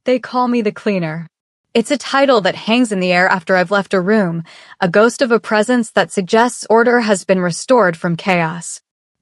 They call me the cleaner. It's a title that hangs in the air after I've left a room, a ghost of a presence that suggests order has been restored from chaos.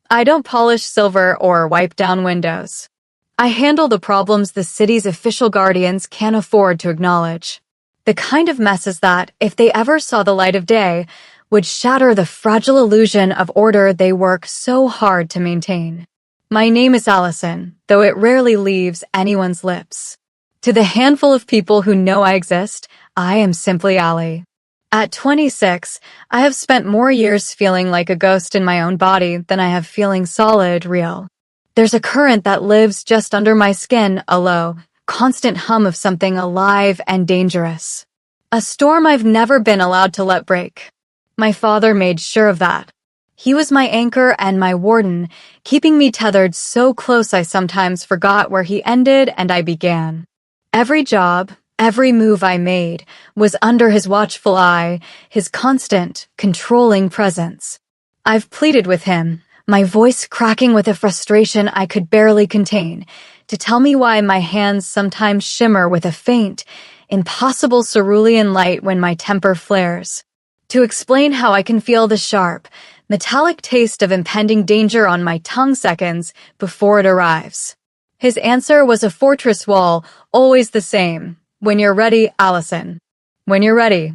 I don't polish silver or wipe down windows. I handle the problems the city's official guardians can't afford to acknowledge. The kind of messes that, if they ever saw the light of day, would shatter the fragile illusion of order they work so hard to maintain. My name is Allison, though it rarely leaves anyone's lips. To the handful of people who know I exist, I am simply Allie. At 26, I have spent more years feeling like a ghost in my own body than I have feeling solid, real. There's a current that lives just under my skin, a low, constant hum of something alive and dangerous. A storm I've never been allowed to let break. My father made sure of that. He was my anchor and my warden, keeping me tethered so close I sometimes forgot where he ended and I began. Every job, every move I made was under his watchful eye, his constant, controlling presence. I've pleaded with him, my voice cracking with a frustration I could barely contain, to tell me why my hands sometimes shimmer with a faint, impossible cerulean light when my temper flares. To explain how I can feel the sharp, metallic taste of impending danger on my tongue seconds before it arrives. His answer was a fortress wall, always the same. When you're ready, Allison. When you're ready.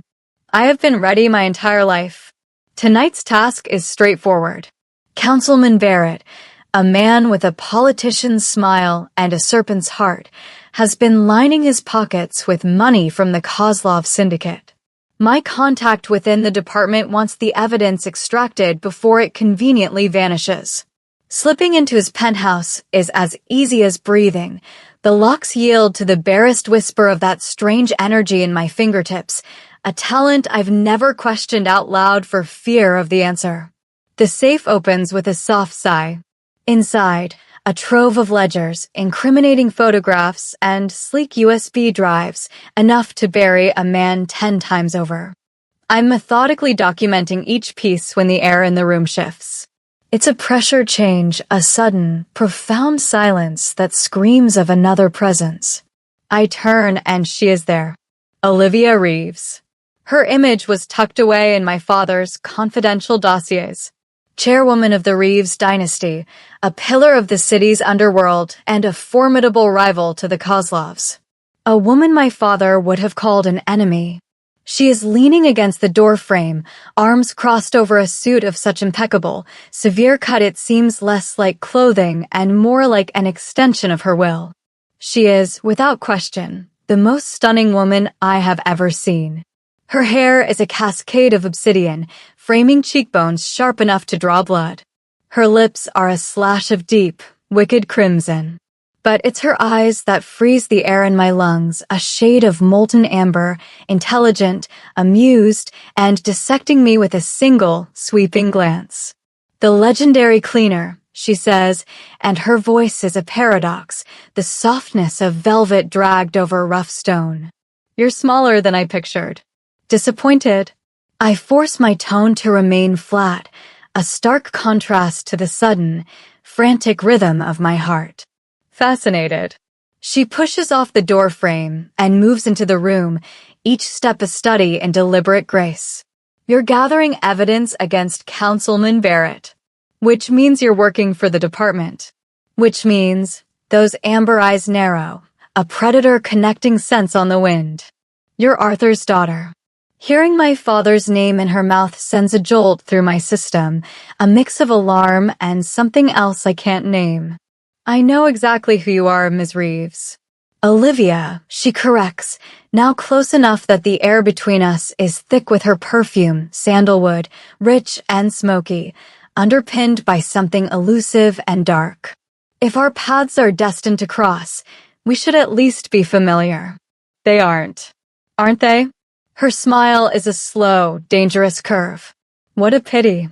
I have been ready my entire life. Tonight's task is straightforward. Councilman Barrett, a man with a politician's smile and a serpent's heart, has been lining his pockets with money from the Kozlov syndicate. My contact within the department wants the evidence extracted before it conveniently vanishes. Slipping into his penthouse is as easy as breathing. The locks yield to the barest whisper of that strange energy in my fingertips, a talent I've never questioned out loud for fear of the answer. The safe opens with a soft sigh. Inside, a trove of ledgers, incriminating photographs, and sleek USB drives, enough to bury a man 10 times over. I'm methodically documenting each piece when the air in the room shifts. It's a pressure change, a sudden, profound silence that screams of another presence. I turn and she is there. Olivia Reeves. Her image was tucked away in my father's confidential dossiers. Chairwoman of the Reeves dynasty, a pillar of the city's underworld, and a formidable rival to the Kozlovs. A woman my father would have called an enemy. She is leaning against the doorframe, arms crossed over a suit of such impeccable, severe cut it seems less like clothing and more like an extension of her will. She is, without question, the most stunning woman I have ever seen. Her hair is a cascade of obsidian, framing cheekbones sharp enough to draw blood. Her lips are a slash of deep, wicked crimson. But it's her eyes that freeze the air in my lungs, a shade of molten amber, intelligent, amused, and dissecting me with a single, sweeping glance. The legendary cleaner, she says, and her voice is a paradox, the softness of velvet dragged over rough stone. You're smaller than I pictured. Disappointed? I force my tone to remain flat, a stark contrast to the sudden, frantic rhythm of my heart. Fascinated. She pushes off the doorframe and moves into the room, each step a study in deliberate grace. You're gathering evidence against Councilman Barrett, which means you're working for the department, which means those amber eyes narrow, a predator connecting scents on the wind. You're Arthur's daughter. Hearing my father's name in her mouth sends a jolt through my system, a mix of alarm and something else I can't name. I know exactly who you are, Ms. Reeves. Olivia, she corrects, now close enough that the air between us is thick with her perfume, sandalwood, rich and smoky, underpinned by something elusive and dark. If our paths are destined to cross, we should at least be familiar. They aren't they? Her smile is a slow, dangerous curve. What a pity.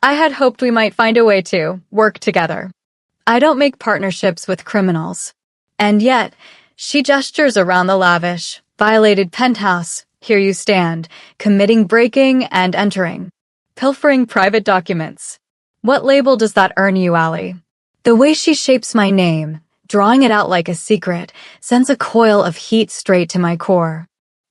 I had hoped we might find a way to work together. I don't make partnerships with criminals. And yet, she gestures around the lavish, violated penthouse. Here you stand, committing breaking and entering, pilfering private documents. What label does that earn you, Allie? The way she shapes my name, drawing it out like a secret, sends a coil of heat straight to my core.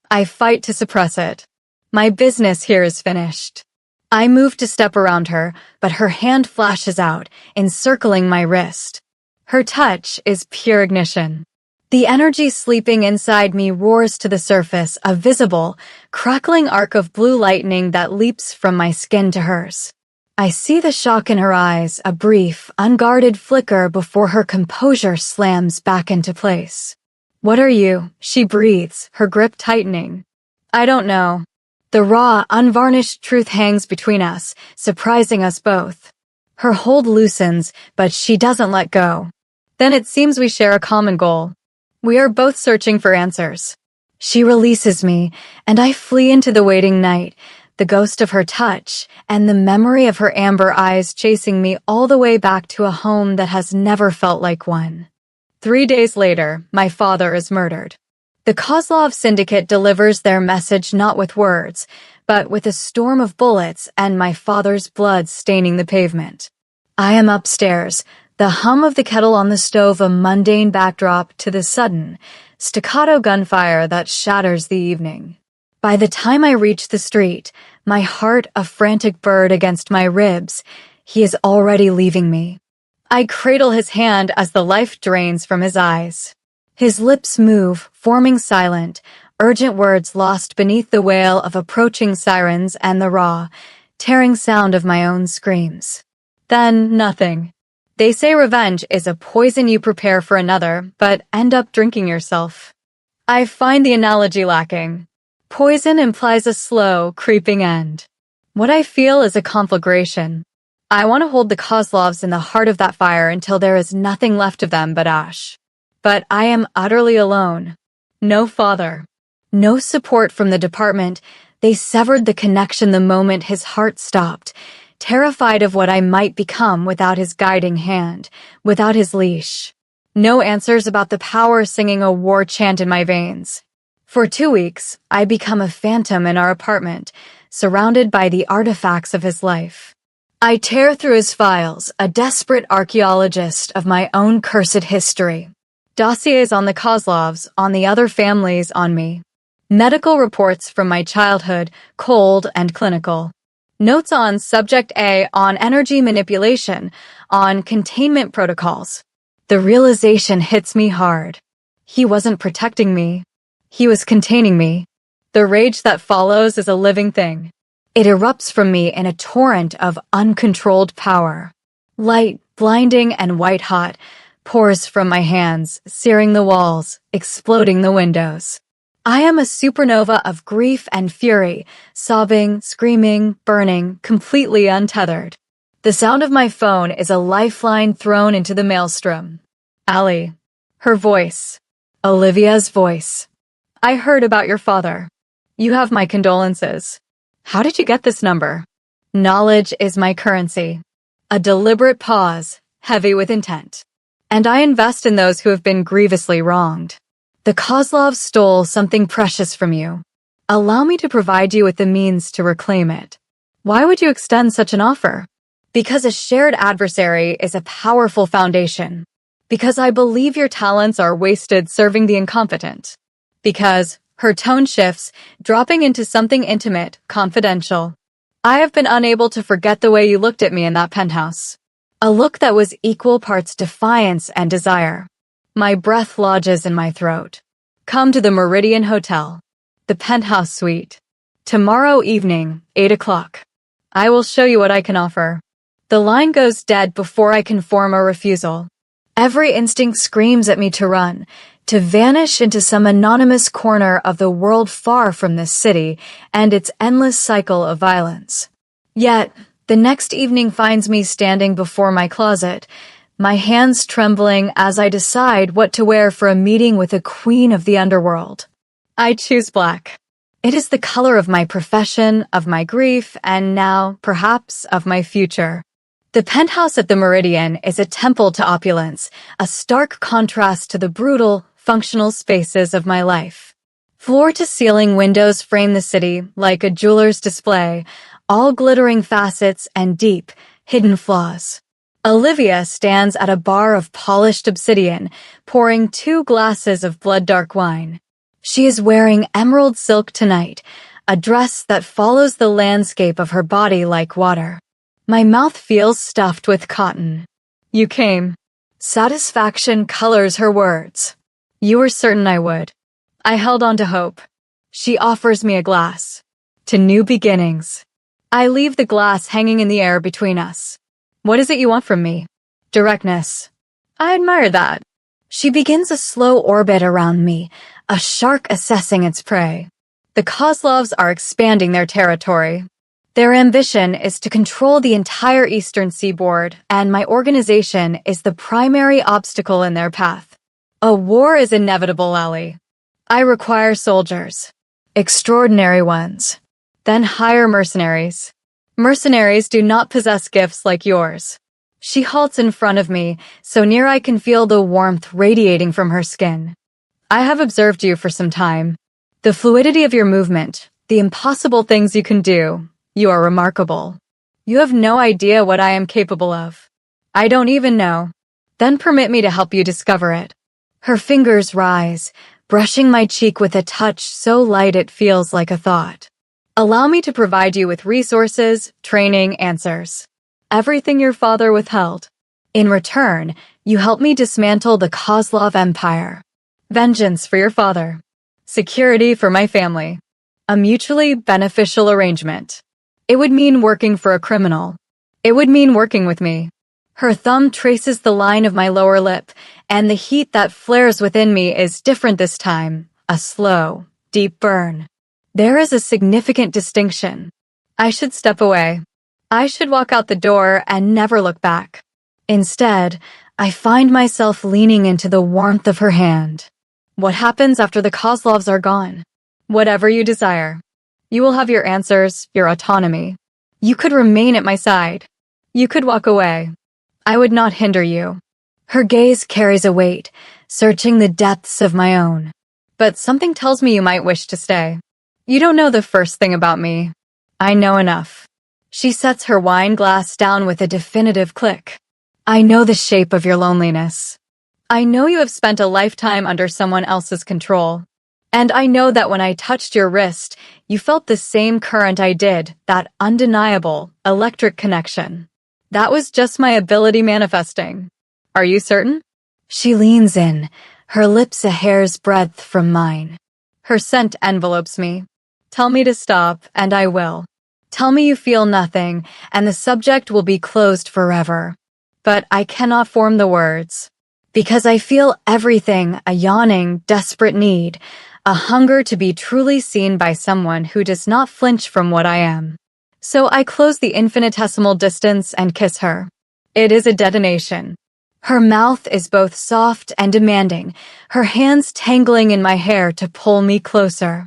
I fight to suppress it. My business here is finished. I move to step around her, but her hand flashes out, encircling my wrist. Her touch is pure ignition. The energy sleeping inside me roars to the surface, a visible, crackling arc of blue lightning that leaps from my skin to hers. I see the shock in her eyes, a brief, unguarded flicker before her composure slams back into place. "What are you?" she breathes, her grip tightening. "I don't know." The raw, unvarnished truth hangs between us, surprising us both. Her hold loosens, but she doesn't let go. Then it seems we share a common goal. We are both searching for answers. She releases me, and I flee into the waiting night, the ghost of her touch, and the memory of her amber eyes chasing me all the way back to a home that has never felt like one. 3 days later, my father is murdered. The Kozlov syndicate delivers their message not with words, but with a storm of bullets and my father's blood staining the pavement. I am upstairs, the hum of the kettle on the stove a mundane backdrop to the sudden, staccato gunfire that shatters the evening. By the time I reach the street, my heart a frantic bird against my ribs, he is already leaving me. I cradle his hand as the life drains from his eyes. His lips move, forming silent, urgent words lost beneath the wail of approaching sirens and the raw, tearing sound of my own screams. Then nothing. They say revenge is a poison you prepare for another, but end up drinking yourself. I find the analogy lacking. Poison implies a slow, creeping end. What I feel is a conflagration. I want to hold the Kozlovs in the heart of that fire until there is nothing left of them but ash. But I am utterly alone. No father. No support from the department. They severed the connection the moment his heart stopped, terrified of what I might become without his guiding hand, without his leash. No answers about the power singing a war chant in my veins. For 2 weeks, I become a phantom in our apartment, surrounded by the artifacts of his life. I tear through his files, a desperate archaeologist of my own cursed history. Dossiers on the Kozlovs, on the other families, on me. Medical reports from my childhood, cold and clinical. Notes on Subject A on energy manipulation, on containment protocols. The realization hits me hard. He wasn't protecting me. He was containing me. The rage that follows is a living thing. It erupts from me in a torrent of uncontrolled power. Light, blinding and white-hot, pours from my hands, searing the walls, exploding the windows. I am a supernova of grief and fury, sobbing, screaming, burning, completely untethered. The sound of my phone is a lifeline thrown into the maelstrom. Ali. Her voice. Olivia's voice. "I heard about your father. You have my condolences. How did you get this number?" Knowledge is my currency. A deliberate pause, heavy with intent. And I invest in those who have been grievously wronged. The Kozlovs stole something precious from you. Allow me to provide you with the means to reclaim it. Why would you extend such an offer? Because a shared adversary is a powerful foundation. Because I believe your talents are wasted serving the incompetent. Because, her tone shifts, dropping into something intimate, confidential. I have been unable to forget the way you looked at me in that penthouse. A look that was equal parts defiance and desire. My breath lodges in my throat. Come to the Meridian Hotel. The penthouse suite. Tomorrow evening, 8 o'clock. I will show you what I can offer. The line goes dead before I can form a refusal. Every instinct screams at me to run, to vanish into some anonymous corner of the world far from this city and its endless cycle of violence. Yet, the next evening finds me standing before my closet, my hands trembling as I decide what to wear for a meeting with a queen of the underworld. I choose black. It is the color of my profession, of my grief, and now, perhaps, of my future. The penthouse at the Meridian is a temple to opulence, a stark contrast to the brutal, functional spaces of my life. Floor-to-ceiling windows frame the city like a jeweler's display, all glittering facets and deep, hidden flaws. Olivia stands at a bar of polished obsidian, pouring 2 glasses of blood-dark wine. She is wearing emerald silk tonight, a dress that follows the landscape of her body like water. My mouth feels stuffed with cotton. You came. Satisfaction colors her words. You were certain I would. I held on to hope. She offers me a glass. To new beginnings. I leave the glass hanging in the air between us. What is it you want from me? Directness. I admire that. She begins a slow orbit around me, a shark assessing its prey. The Kozlovs are expanding their territory. Their ambition is to control the entire eastern seaboard, and my organization is the primary obstacle in their path. A war is inevitable, Ellie. I require soldiers. Extraordinary ones. Then hire mercenaries. Mercenaries do not possess gifts like yours. She halts in front of me, so near I can feel the warmth radiating from her skin. I have observed you for some time. The fluidity of your movement, the impossible things you can do, you are remarkable. You have no idea what I am capable of. I don't even know. Then permit me to help you discover it. Her fingers rise, brushing my cheek with a touch so light it feels like a thought. Allow me to provide you with resources, training, answers. Everything your father withheld. In return, you help me dismantle the Kozlov Empire. Vengeance for your father. Security for my family. A mutually beneficial arrangement. It would mean working for a criminal. It would mean working with me. Her thumb traces the line of my lower lip, and the heat that flares within me is different this time. A slow, deep burn. There is a significant distinction. I should step away. I should walk out the door and never look back. Instead, I find myself leaning into the warmth of her hand. What happens after the Kozlovs are gone? Whatever you desire. You will have your answers, your autonomy. You could remain at my side. You could walk away. I would not hinder you. Her gaze carries a weight, searching the depths of my own. But something tells me you might wish to stay. You don't know the first thing about me. I know enough. She sets her wine glass down with a definitive click. I know the shape of your loneliness. I know you have spent a lifetime under someone else's control. And I know that when I touched your wrist, you felt the same current I did, that undeniable, electric connection. That was just my ability manifesting. Are you certain? She leans in, her lips a hair's breadth from mine. Her scent envelopes me. Tell me to stop, and I will. Tell me you feel nothing, and the subject will be closed forever. But I cannot form the words. Because I feel everything, a yawning, desperate need, a hunger to be truly seen by someone who does not flinch from what I am. So I close the infinitesimal distance and kiss her. It is a detonation. Her mouth is both soft and demanding, her hands tangling in my hair to pull me closer.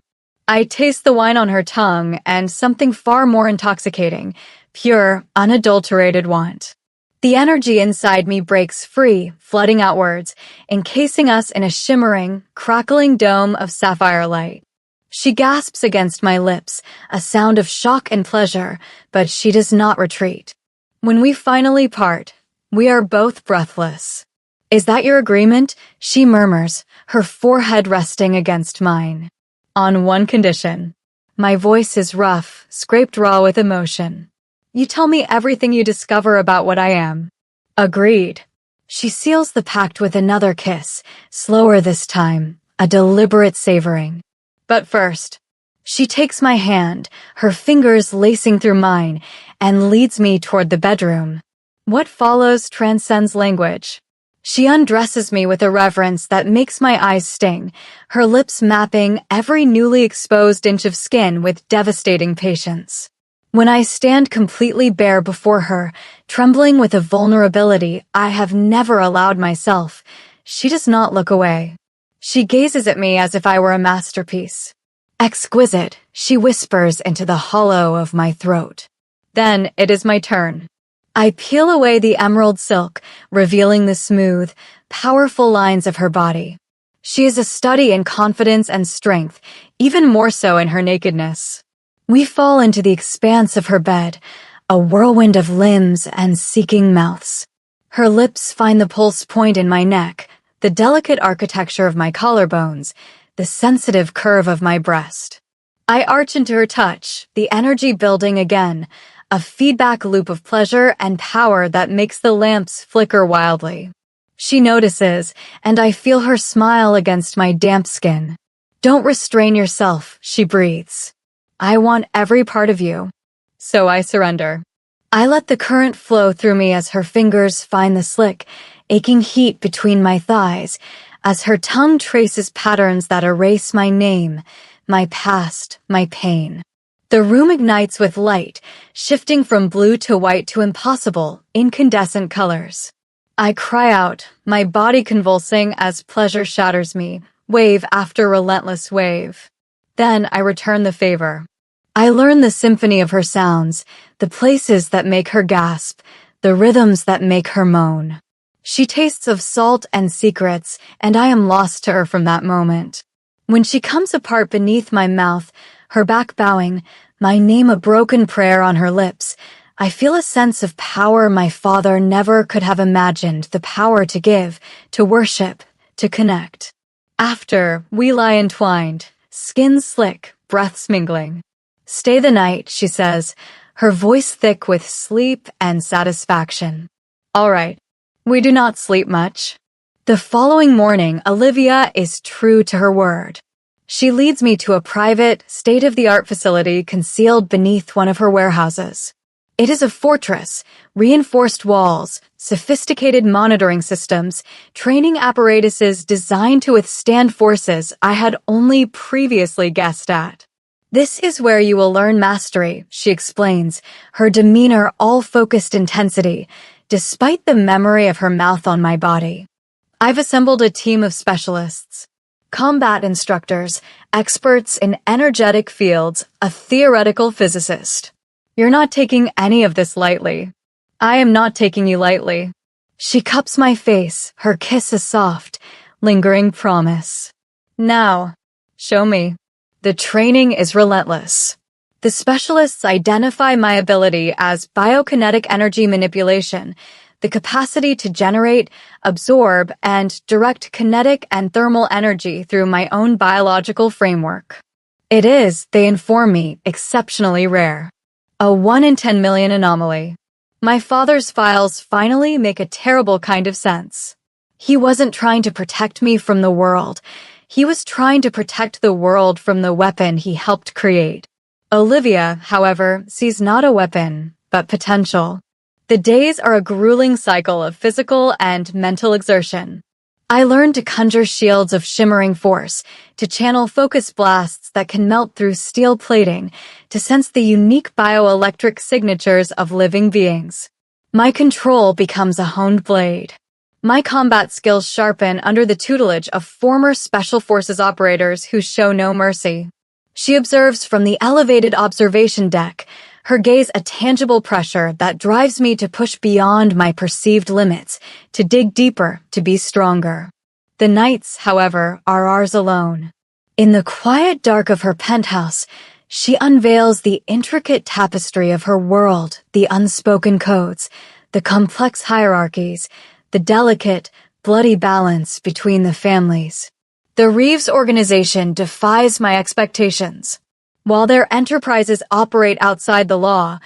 I taste the wine on her tongue and something far more intoxicating, pure, unadulterated want. The energy inside me breaks free, flooding outwards, encasing us in a shimmering, crackling dome of sapphire light. She gasps against my lips, a sound of shock and pleasure, but she does not retreat. When we finally part, we are both breathless. Is that your agreement? She murmurs, her forehead resting against mine. On one condition. My voice is rough, scraped raw with emotion. You tell me everything you discover about what I am. Agreed. She seals the pact with another kiss, slower this time, a deliberate savoring. But first, she takes my hand, her fingers lacing through mine, and leads me toward the bedroom. What follows transcends language. She undresses me with a reverence that makes my eyes sting, her lips mapping every newly exposed inch of skin with devastating patience. When I stand completely bare before her, trembling with a vulnerability I have never allowed myself, she does not look away. She gazes at me as if I were a masterpiece. Exquisite, she whispers into the hollow of my throat. Then it is my turn. I peel away the emerald silk, revealing the smooth, powerful lines of her body. She is a study in confidence and strength, even more so in her nakedness. We fall into the expanse of her bed, a whirlwind of limbs and seeking mouths. Her lips find the pulse point in my neck, the delicate architecture of my collarbones, the sensitive curve of my breast. I arch into her touch, the energy building again, a feedback loop of pleasure and power that makes the lamps flicker wildly. She notices, and I feel her smile against my damp skin. "Don't restrain yourself," she breathes. "I want every part of you." So I surrender. I let the current flow through me as her fingers find the slick, aching heat between my thighs, as her tongue traces patterns that erase my name, my past, my pain. The room ignites with light, shifting from blue to white to impossible, incandescent colors. I cry out, my body convulsing as pleasure shatters me, wave after relentless wave. Then I return the favor. I learn the symphony of her sounds, the places that make her gasp, the rhythms that make her moan. She tastes of salt and secrets, and I am lost to her from that moment. When she comes apart beneath my mouth, her back bowing, my name a broken prayer on her lips, I feel a sense of power my father never could have imagined, the power to give, to worship, to connect. After, we lie entwined, skin slick, breaths mingling. "Stay the night," she says, her voice thick with sleep and satisfaction. All right. We do not sleep much. The following morning, Olivia is true to her word. She leads me to a private, state-of-the-art facility concealed beneath one of her warehouses. It is a fortress, reinforced walls, sophisticated monitoring systems, training apparatuses designed to withstand forces I had only previously guessed at. "This is where you will learn mastery," she explains, her demeanor all focused intensity, despite the memory of her mouth on my body. I've assembled a team of specialists. Combat instructors, experts in energetic fields, a theoretical physicist. You're not taking any of this lightly. I am not taking you lightly. She cups my face, her kiss a soft, lingering promise. Now, show me. The training is relentless. The specialists identify my ability as biokinetic energy manipulation, the capacity to generate, absorb, and direct kinetic and thermal energy through my own biological framework. It is, they inform me, exceptionally rare. A 1 in 10 million anomaly. My father's files finally make a terrible kind of sense. He wasn't trying to protect me from the world. He was trying to protect the world from the weapon he helped create. Olivia, however, sees not a weapon, but potential. The days are a grueling cycle of physical and mental exertion. I learned to conjure shields of shimmering force, to channel focus blasts that can melt through steel plating, to sense the unique bioelectric signatures of living beings. My control becomes a honed blade. My combat skills sharpen under the tutelage of former Special Forces operators who show no mercy. She observes from the elevated observation deck, her gaze a tangible pressure that drives me to push beyond my perceived limits, to dig deeper, to be stronger. The nights, however, are ours alone. In the quiet dark of her penthouse, she unveils the intricate tapestry of her world, the unspoken codes, the complex hierarchies, the delicate, bloody balance between the families. The Reeves organization defies my expectations. While their enterprises operate outside the law,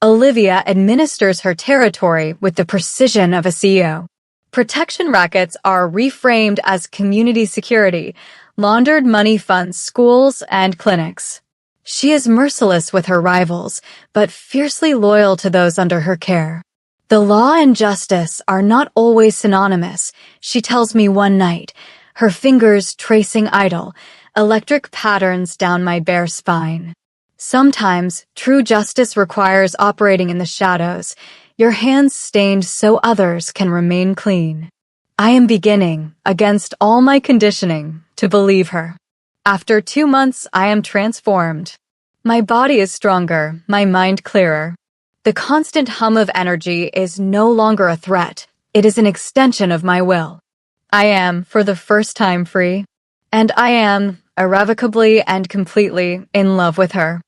Olivia administers her territory with the precision of a CEO. Protection rackets are reframed as community security, laundered money funds schools and clinics. She is merciless with her rivals, but fiercely loyal to those under her care. The law and justice are not always synonymous, she tells me one night, her fingers tracing idle, electric patterns down my bare spine. Sometimes, true justice requires operating in the shadows, your hands stained so others can remain clean. I am beginning, against all my conditioning, to believe her. After 2 months, I am transformed. My body is stronger, my mind clearer. The constant hum of energy is no longer a threat, it is an extension of my will. I am, for the first time, free. And I am, irrevocably and completely, in love with her.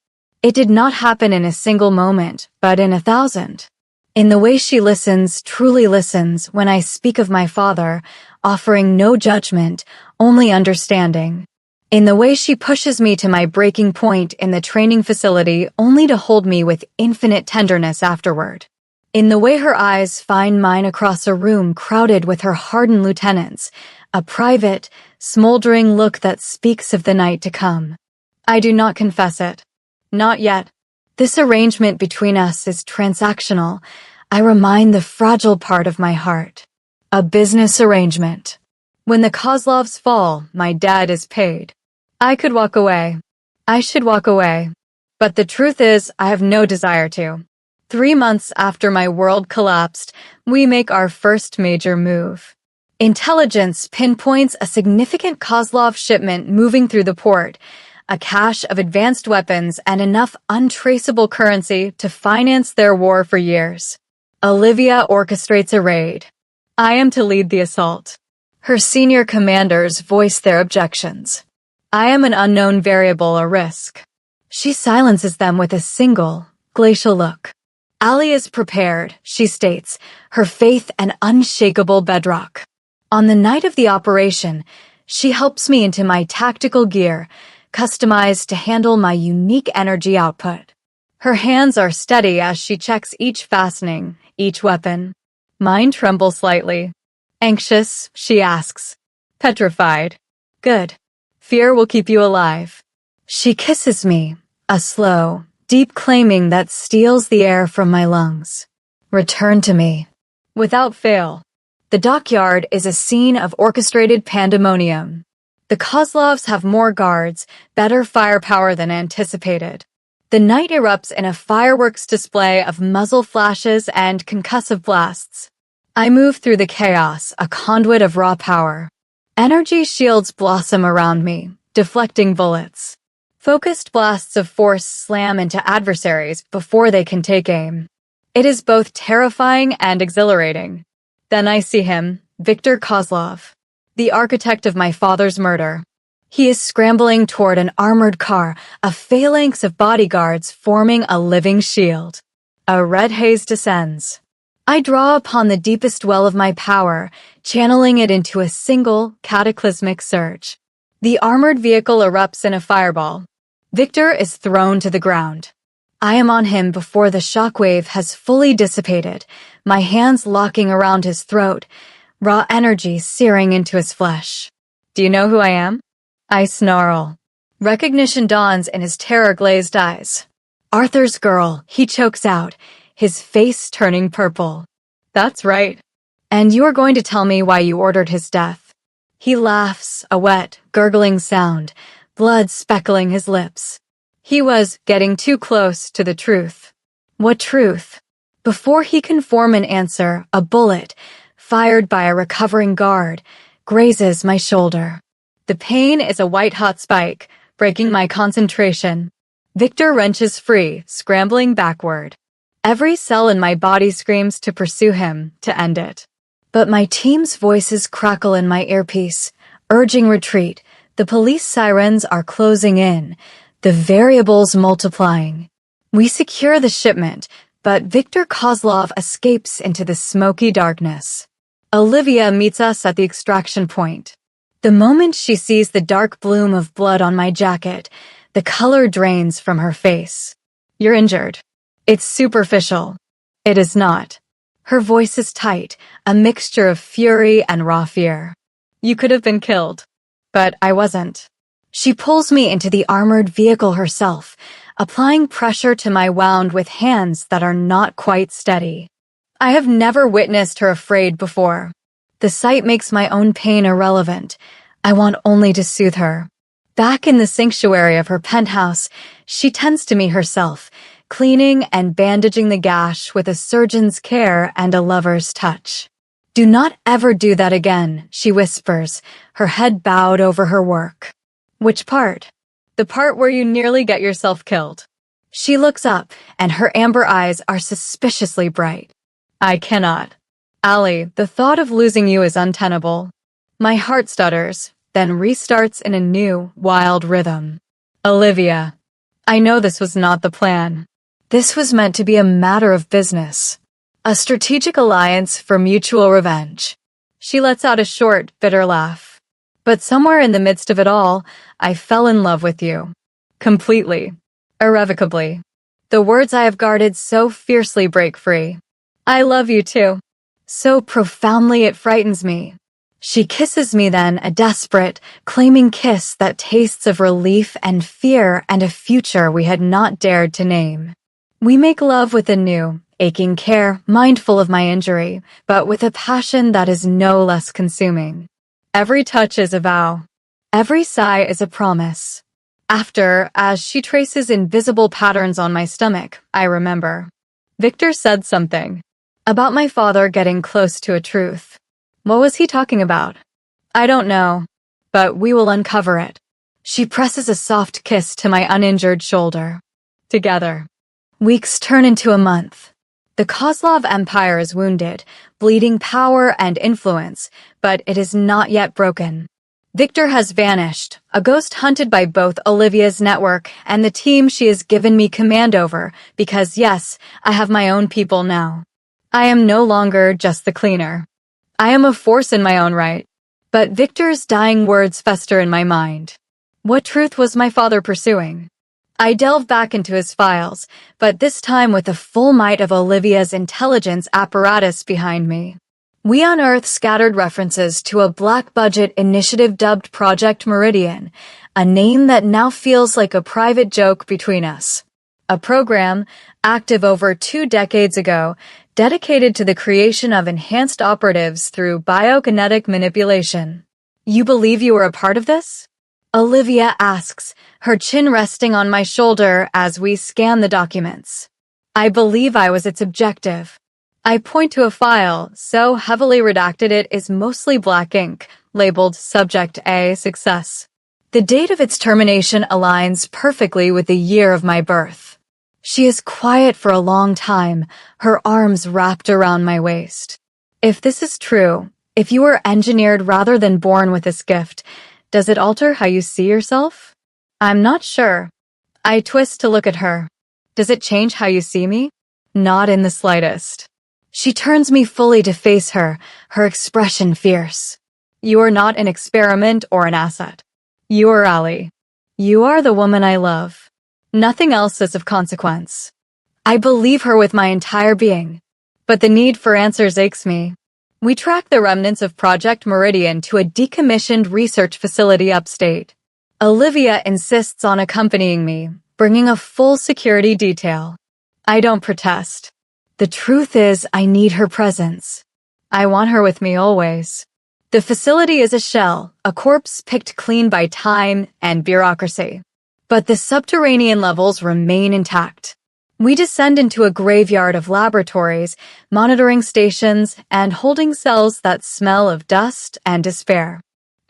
It did not happen in a single moment, but in 1,000. In the way she listens, truly listens, when I speak of my father, offering no judgment, only understanding. In the way she pushes me to my breaking point in the training facility, only to hold me with infinite tenderness afterward. In the way her eyes find mine across a room crowded with her hardened lieutenants, a private, smoldering look that speaks of the night to come. I do not confess it. Not yet. This arrangement between us is transactional. I remind the fragile part of my heart. A business arrangement. When the Kozlovs fall, my dad is paid. I could walk away. I should walk away. But the truth is, I have no desire to. 3 months after my world collapsed, we make our first major move. Intelligence pinpoints a significant Kozlov shipment moving through the port, a cache of advanced weapons and enough untraceable currency to finance their war for years. Olivia orchestrates a raid. I am to lead the assault. Her senior commanders voice their objections. I am an unknown variable, a risk. She silences them with a single, glacial look. Ali is prepared, she states, her faith an unshakable bedrock. On the night of the operation, she helps me into my tactical gear, customized to handle my unique energy output. Her hands are steady as she checks each fastening, each weapon. Mine trembles slightly. Anxious, she asks. Petrified. Good. Fear will keep you alive. She kisses me, a slow, deep claiming that steals the air from my lungs. Return to me. Without fail. The dockyard is a scene of orchestrated pandemonium. The Kozlovs have more guards, better firepower than anticipated. The night erupts in a fireworks display of muzzle flashes and concussive blasts. I move through the chaos, a conduit of raw power. Energy shields blossom around me, deflecting bullets. Focused blasts of force slam into adversaries before they can take aim. It is both terrifying and exhilarating. Then I see him, Viktor Kozlov, the architect of my father's murder. He is scrambling toward an armored car, a phalanx of bodyguards forming a living shield. A red haze descends. I draw upon the deepest well of my power, channeling it into a single, cataclysmic surge. The armored vehicle erupts in a fireball. Victor is thrown to the ground. I am on him before the shockwave has fully dissipated, my hands locking around his throat, raw energy searing into his flesh. Do you know who I am? I snarl. Recognition dawns in his terror-glazed eyes. Arthur's girl, he chokes out, his face turning purple. That's right. And you are going to tell me why you ordered his death. He laughs, a wet, gurgling sound, blood speckling his lips. He was getting too close to the truth. What truth? Before he can form an answer, a bullet, fired by a recovering guard, grazes my shoulder. The pain is a white-hot spike, breaking my concentration. Victor wrenches free, scrambling backward. Every cell in my body screams to pursue him, to end it. But my team's voices crackle in my earpiece, urging retreat. The police sirens are closing in, the variables multiplying. We secure the shipment, but Viktor Kozlov escapes into the smoky darkness. Olivia meets us at the extraction point. The moment she sees the dark bloom of blood on my jacket, the color drains from her face. You're injured. It's superficial. It is not. Her voice is tight, a mixture of fury and raw fear. You could have been killed. But I wasn't. She pulls me into the armored vehicle herself, applying pressure to my wound with hands that are not quite steady. I have never witnessed her afraid before. The sight makes my own pain irrelevant. I want only to soothe her. Back in the sanctuary of her penthouse, she tends to me herself, cleaning and bandaging the gash with a surgeon's care and a lover's touch. Do not ever do that again, she whispers, her head bowed over her work. Which part? The part where you nearly get yourself killed. She looks up, and her amber eyes are suspiciously bright. I cannot. Ali, the thought of losing you is untenable. My heart stutters, then restarts in a new, wild rhythm. Olivia, I know this was not the plan. This was meant to be a matter of business. A strategic alliance for mutual revenge. She lets out a short, bitter laugh. But somewhere in the midst of it all, I fell in love with you. Completely. Irrevocably. The words I have guarded so fiercely break free. I love you too. So profoundly it frightens me. She kisses me then, a desperate, claiming kiss that tastes of relief and fear and a future we had not dared to name. We make love with a new, aching care, mindful of my injury, but with a passion that is no less consuming. Every touch is a vow. Every sigh is a promise. After, as she traces invisible patterns on my stomach, I remember. Victor said something. About my father getting close to a truth. What was he talking about? I don't know, but we will uncover it. She presses a soft kiss to my uninjured shoulder. Together. Weeks turn into a month. The Kozlov Empire is wounded, bleeding power and influence, but it is not yet broken. Victor has vanished, a ghost hunted by both Olivia's network and the team she has given me command over, because yes, I have my own people now. I am no longer just the cleaner. I am a force in my own right. But Victor's dying words fester in my mind. What truth was my father pursuing? I delve back into his files, but this time with the full might of Olivia's intelligence apparatus behind me. We unearth scattered references to a black-budget initiative dubbed Project Meridian, a name that now feels like a private joke between us. A program, active over 2 decades ago, dedicated to the creation of enhanced operatives through biokinetic manipulation. You believe you were a part of this? Olivia asks, her chin resting on my shoulder as we scan the documents. I believe I was its objective. I point to a file, so heavily redacted it is mostly black ink, labeled Subject A, Success. The date of its termination aligns perfectly with the year of my birth. She is quiet for a long time, her arms wrapped around my waist. If this is true, if you were engineered rather than born with this gift, does it alter how you see yourself? I'm not sure. I twist to look at her. Does it change how you see me? Not in the slightest. She turns me fully to face her, her expression fierce. You are not an experiment or an asset. You are Ali. You are the woman I love. Nothing else is of consequence. I believe her with my entire being. But the need for answers aches me. We track the remnants of Project Meridian to a decommissioned research facility upstate. Olivia insists on accompanying me, bringing a full security detail. I don't protest. The truth is, I need her presence. I want her with me always. The facility is a shell, a corpse picked clean by time and bureaucracy. But the subterranean levels remain intact. We descend into a graveyard of laboratories, monitoring stations, and holding cells that smell of dust and despair.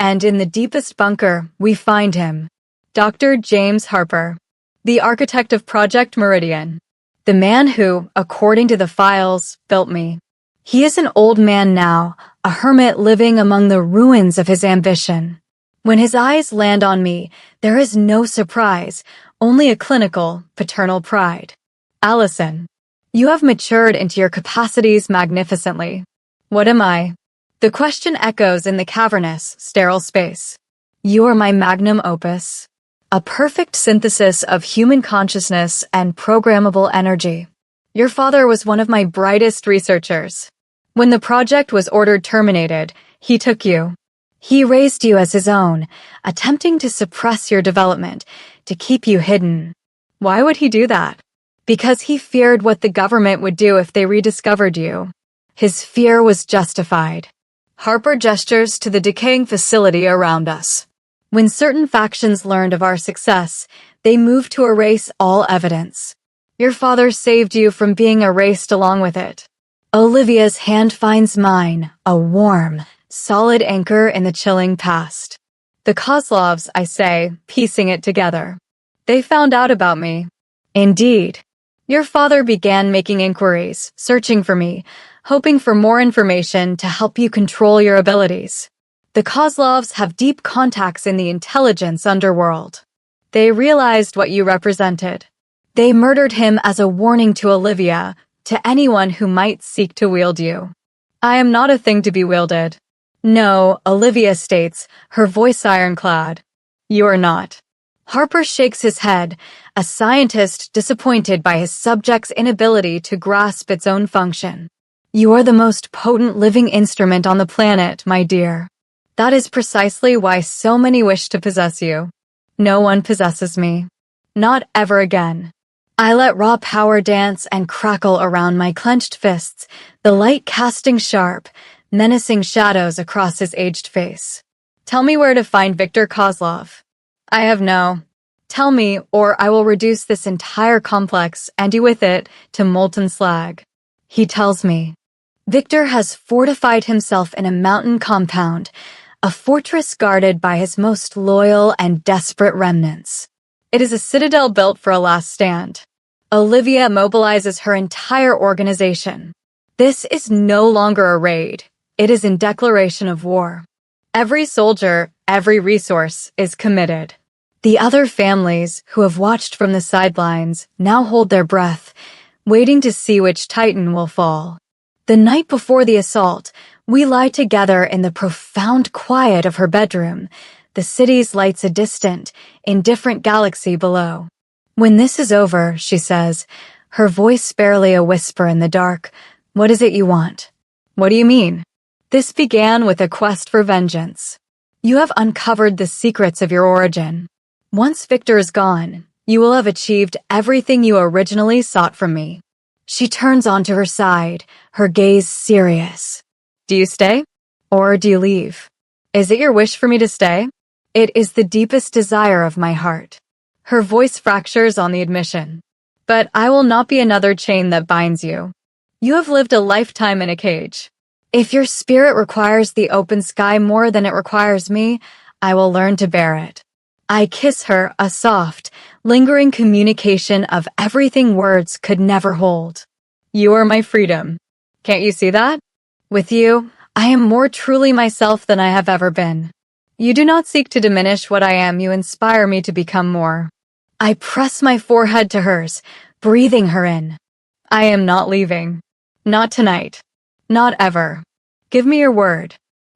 And in the deepest bunker, we find him. Dr. James Harper, the architect of Project Meridian. The man who, according to the files, built me. He is an old man now, a hermit living among the ruins of his ambition. When his eyes land on me, there is no surprise, only a clinical, paternal pride. Allison, you have matured into your capacities magnificently. What am I? The question echoes in the cavernous, sterile space. You are my magnum opus. A perfect synthesis of human consciousness and programmable energy. Your father was one of my brightest researchers. When the project was ordered terminated, he took you. He raised you as his own, attempting to suppress your development, to keep you hidden. Why would he do that? Because he feared what the government would do if they rediscovered you. His fear was justified. Harper gestures to the decaying facility around us. When certain factions learned of our success, they moved to erase all evidence. Your father saved you from being erased along with it. Olivia's hand finds mine, a warm, solid anchor in the chilling past. The Kozlovs, I say, piecing it together. They found out about me. Indeed. Your father began making inquiries, searching for me, hoping for more information to help you control your abilities. The Kozlovs have deep contacts in the intelligence underworld. They realized what you represented. They murdered him as a warning to Olivia, to anyone who might seek to wield you. I am not a thing to be wielded. No, Olivia states, her voice ironclad. You are not. Harper shakes his head, a scientist disappointed by his subject's inability to grasp its own function. You are the most potent living instrument on the planet, my dear. That is precisely why so many wish to possess you. No one possesses me. Not ever again. I let raw power dance and crackle around my clenched fists, the light casting sharp, menacing shadows across his aged face. Tell me where to find Victor Kozlov. I have no. Tell me, or I will reduce this entire complex, and you with it, to molten slag. He tells me. Victor has fortified himself in a mountain compound, a fortress guarded by his most loyal and desperate remnants. It is a citadel built for a last stand. Olivia mobilizes her entire organization. This is no longer a raid. It is in declaration of war. Every soldier, every resource is committed. The other families, who have watched from the sidelines, now hold their breath, waiting to see which Titan will fall. The night before the assault, we lie together in the profound quiet of her bedroom, the city's lights a distant, indifferent galaxy below. When this is over, she says, her voice barely a whisper in the dark, what is it you want? What do you mean? This began with a quest for vengeance. You have uncovered the secrets of your origin. Once Victor is gone, you will have achieved everything you originally sought from me. She turns onto her side, her gaze serious. Do you stay? Or do you leave? Is it your wish for me to stay? It is the deepest desire of my heart. Her voice fractures on the admission. But I will not be another chain that binds you. You have lived a lifetime in a cage. If your spirit requires the open sky more than it requires me, I will learn to bear it. I kiss her, a soft, lingering communication of everything words could never hold. You are my freedom. Can't you see that? With you, I am more truly myself than I have ever been. You do not seek to diminish what I am, you inspire me to become more. I press my forehead to hers, breathing her in. I am not leaving. Not tonight. Not ever. Give me your word.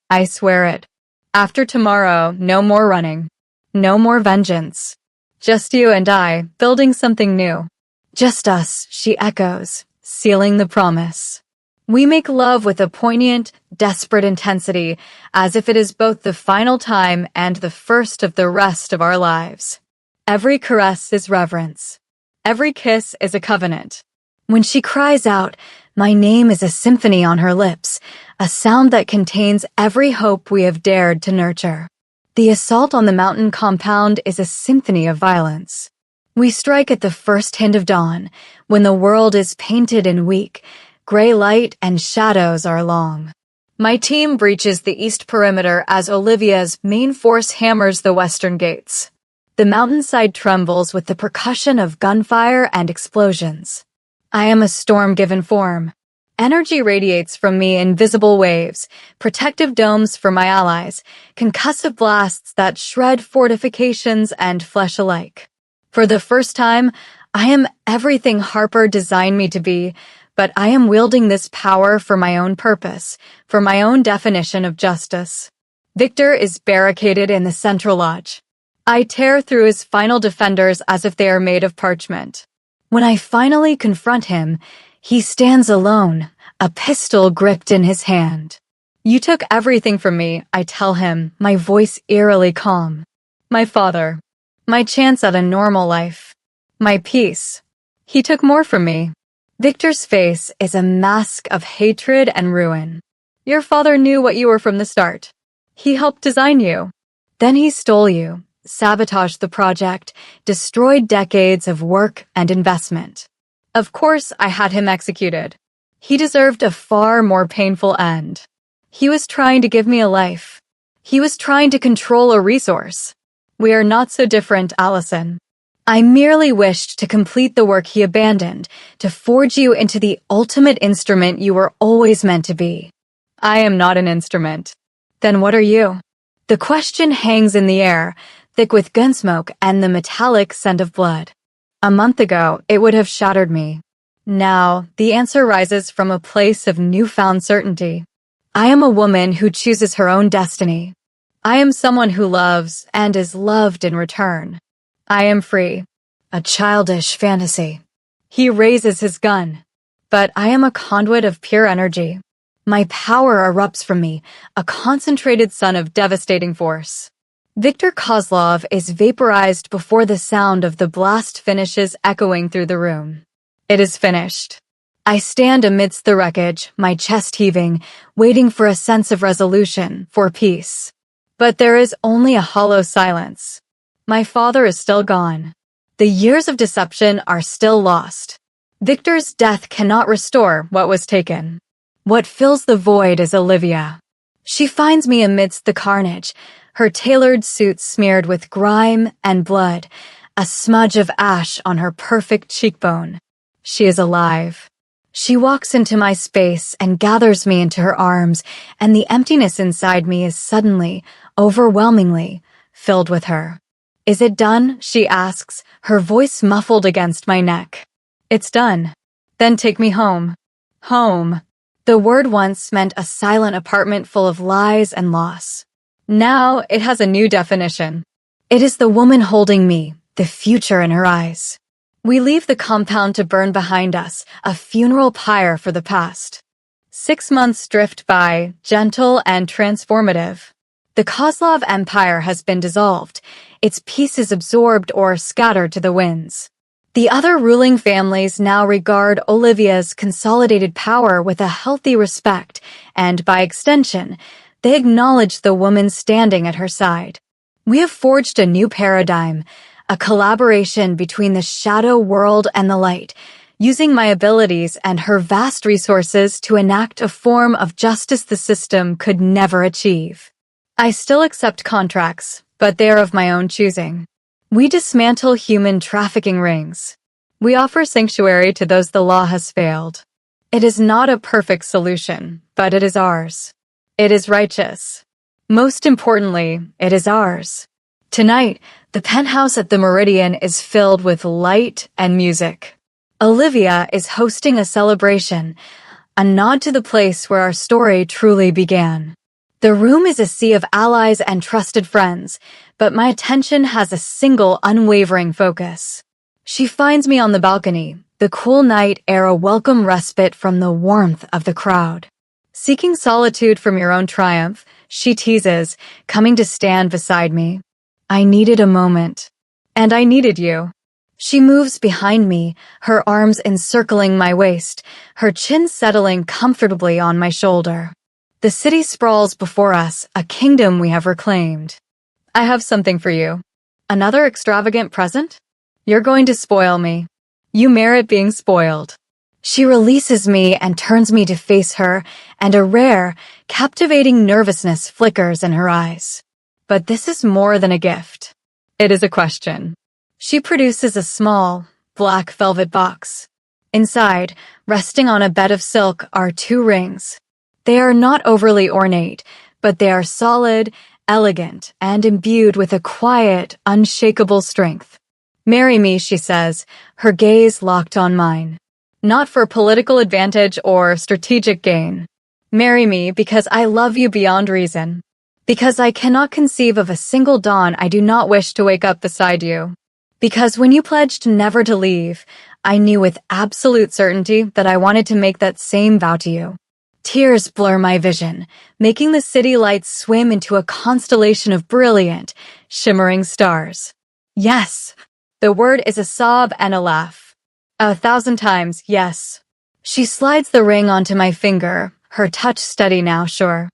I swear it. After tomorrow, no more running. No more vengeance. Just you and I, building something new. Just us, she echoes, sealing the promise. We make love with a poignant, desperate intensity, as if it is both the final time and the first of the rest of our lives. Every caress is reverence. Every kiss is a covenant. When she cries out, my name is a symphony on her lips, a sound that contains every hope we have dared to nurture. The assault on the mountain compound is a symphony of violence. We strike at the first hint of dawn, when the world is painted in weak, gray light and shadows are long. My team breaches the east perimeter as Olivia's main force hammers the western gates. The mountainside trembles with the percussion of gunfire and explosions. I am a storm given form. Energy radiates from me in visible waves, protective domes for my allies, concussive blasts that shred fortifications and flesh alike. For the first time, I am everything Harper designed me to be, but I am wielding this power for my own purpose, for my own definition of justice. Victor is barricaded in the central lodge. I tear through his final defenders as if they are made of parchment. When I finally confront him, he stands alone, a pistol gripped in his hand. You took everything from me, I tell him, my voice eerily calm. My father. My chance at a normal life. My peace. He took more from me. Victor's face is a mask of hatred and ruin. Your father knew what you were from the start. He helped design you. Then he stole you, sabotaged the project, destroyed decades of work and investment. Of course, I had him executed. He deserved a far more painful end. He was trying to give me a life. He was trying to control a resource. We are not so different, Allison. I merely wished to complete the work he abandoned, to forge you into the ultimate instrument you were always meant to be. I am not an instrument. Then what are you? The question hangs in the air, thick with gunsmoke and the metallic scent of blood. A month ago, it would have shattered me. Now, the answer rises from a place of newfound certainty. I am a woman who chooses her own destiny. I am someone who loves and is loved in return. I am free. A childish fantasy. He raises his gun. But I am a conduit of pure energy. My power erupts from me, a concentrated sun of devastating force. Viktor Kozlov is vaporized before the sound of the blast finishes echoing through the room. It is finished. I stand amidst the wreckage, my chest heaving, waiting for a sense of resolution, for peace. But there is only a hollow silence. My father is still gone. The years of deception are still lost. Victor's death cannot restore what was taken. What fills the void is Olivia. She finds me amidst the carnage, her tailored suit smeared with grime and blood, a smudge of ash on her perfect cheekbone. She is alive. She walks into my space and gathers me into her arms, and the emptiness inside me is suddenly, overwhelmingly, filled with her. "Is it done?" she asks, her voice muffled against my neck. "It's done." "Then take me home." Home. The word once meant a silent apartment full of lies and loss. Now it has a new definition. It is the woman holding me, the future in her eyes. We leave the compound to burn behind us, a funeral pyre for the past. 6 months drift by, gentle and transformative. The Kozlov Empire has been dissolved, its pieces absorbed or scattered to the winds. The other ruling families now regard Olivia's consolidated power with a healthy respect, and by extension, they acknowledge the woman standing at her side. We have forged a new paradigm, a collaboration between the shadow world and the light, using my abilities and her vast resources to enact a form of justice the system could never achieve. I still accept contracts, but they are of my own choosing. We dismantle human trafficking rings. We offer sanctuary to those the law has failed. It is not a perfect solution, but it is ours. It is righteous. Most importantly, it is ours. Tonight, the penthouse at the Meridian is filled with light and music. Olivia is hosting a celebration, a nod to the place where our story truly began. The room is a sea of allies and trusted friends, but my attention has a single unwavering focus. She finds me on the balcony, the cool night air a welcome respite from the warmth of the crowd. Seeking solitude from your own triumph, she teases, coming to stand beside me. I needed a moment. And I needed you. She moves behind me, her arms encircling my waist, her chin settling comfortably on my shoulder. The city sprawls before us, a kingdom we have reclaimed. I have something for you. Another extravagant present? You're going to spoil me. You merit being spoiled. She releases me and turns me to face her, and a rare, captivating nervousness flickers in her eyes. But this is more than a gift. It is a question. She produces a small, black velvet box. Inside, resting on a bed of silk, are 2 rings. They are not overly ornate, but they are solid, elegant, and imbued with a quiet, unshakable strength. "Marry me," she says, her gaze locked on mine. Not for political advantage or strategic gain. Marry me because I love you beyond reason. Because I cannot conceive of a single dawn I do not wish to wake up beside you. Because when you pledged never to leave, I knew with absolute certainty that I wanted to make that same vow to you. Tears blur my vision, making the city lights swim into a constellation of brilliant, shimmering stars. Yes. The word is a sob and a laugh. 1,000 times, yes. She slides the ring onto my finger, her touch steady now, sure.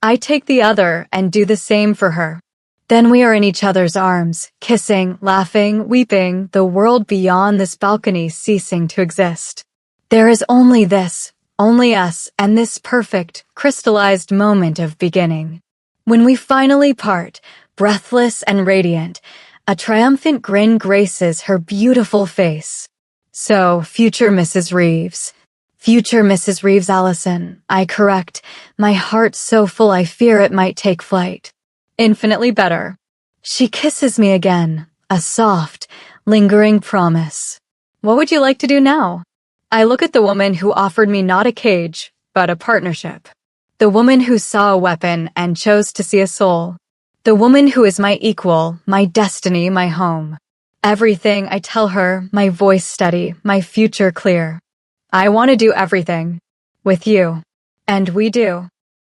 I take the other and do the same for her. Then we are in each other's arms, kissing, laughing, weeping, the world beyond this balcony ceasing to exist. There is only this, only us, and this perfect, crystallized moment of beginning. When we finally part, breathless and radiant, a triumphant grin graces her beautiful face. So, future Mrs. Reeves. Future Mrs. Reeves Allison, I correct, my heart so full I fear it might take flight. Infinitely better. She kisses me again, a soft, lingering promise. What would you like to do now? I look at the woman who offered me not a cage, but a partnership. The woman who saw a weapon and chose to see a soul. The woman who is my equal, my destiny, my home. Everything I tell her, my voice steady, my future clear. I want to do everything. With you. And we do.